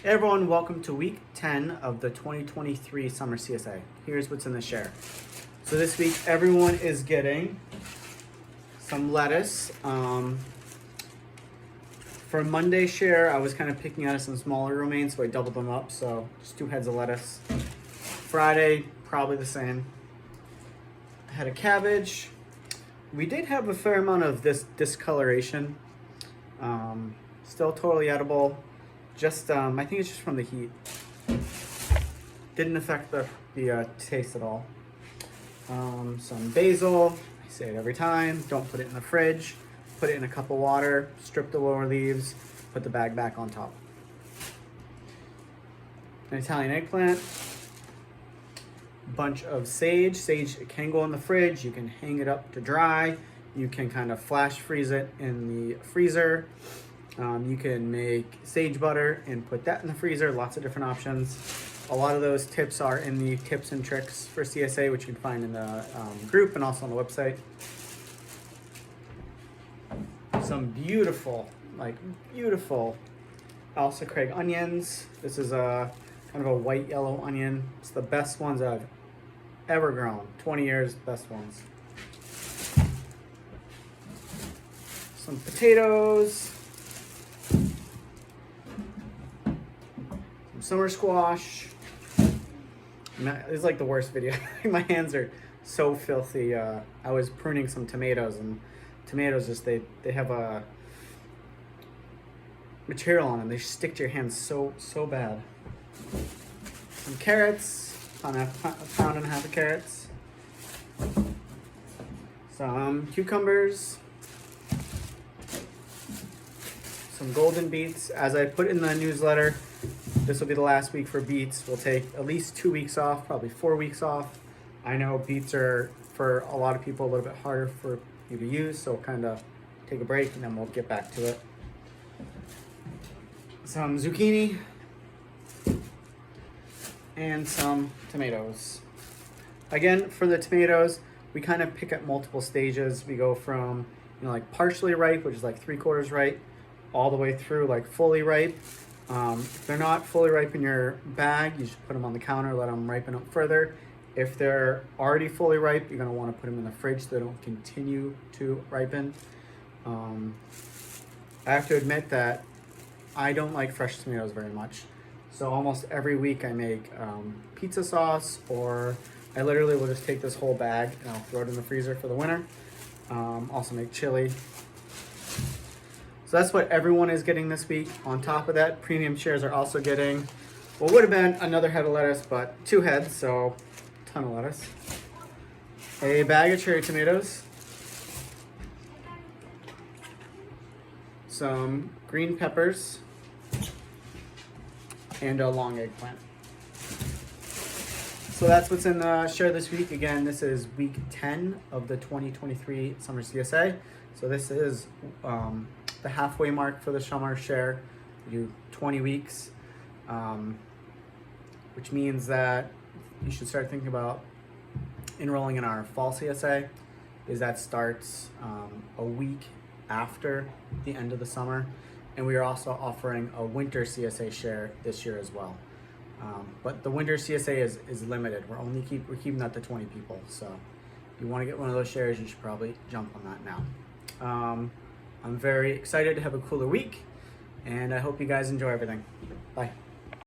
Hey everyone, welcome to week 10 of the 2023 Summer CSA. Here's what's in the share. So this week, everyone is getting some lettuce. For Monday share, I was kind of picking out some smaller romaines, so I doubled them up. So just 2 heads of lettuce. Friday, probably the same. I had a cabbage. We did have a fair amount of this discoloration. Still totally edible. Just, I think it's just from the heat. Didn't affect the taste at all. Some basil. I say it every time. Don't put it in the fridge. Put it in a cup of water. Strip the lower leaves. Put the bag back on top. An Italian eggplant. Bunch of sage. Sage can go in the fridge. You can hang it up to dry. You can kind of flash freeze it in the freezer. You can make sage butter and put that in the freezer. Lots of different options. A lot of those tips are in the tips and tricks for CSA, which you can find in the group and also on the website. Some beautiful Elsa Craig onions. This is a kind of a white yellow onion. It's the best ones I've ever grown. 20 years, best ones. Some potatoes. Summer squash. It's like the worst video. My hands are so filthy. I was pruning some tomatoes, and tomatoes just they have a material on them. They stick to your hands so bad. Some carrots, a pound and a half of carrots. Some cucumbers. Some golden beets. As I put in the newsletter, this will be the last week for beets. We'll take at least 2 weeks off, probably 4 weeks off. I know beets are, for a lot of people, a little bit harder for you to use, so kind of take a break and then we'll get back to it. Some zucchini and some tomatoes. Again, for the tomatoes, we kind of pick at multiple stages. We go from, like partially ripe, which is like 3/4 ripe, all the way through like fully ripe. If they're not fully ripe in your bag, you should put them on the counter, let them ripen up further. If they're already fully ripe, you're going to want to put them in the fridge so they don't continue to ripen. I have to admit that I don't like fresh tomatoes very much. So almost every week I make pizza sauce, or I literally will just take this whole bag and I'll throw it in the freezer for the winter. Also make chili. So that's what everyone is getting this week. On top of that, premium shares are also getting what would have been another head of lettuce, but 2 heads, so a ton of lettuce. A bag of cherry tomatoes. Some green peppers. And a long eggplant. So that's what's in the share this week. Again, this is week 10 of the 2023 Summer CSA. So this is the halfway mark for the summer share. We do 20 weeks, which means that you should start thinking about enrolling in our fall CSA, because that starts a week after the end of the summer. And we are also offering a winter CSA share this year as well. But the winter CSA is limited. We're keeping that to 20 people. So if you want to get one of those shares, you should probably jump on that now. I'm very excited to have a cooler week, and I hope you guys enjoy everything. Bye.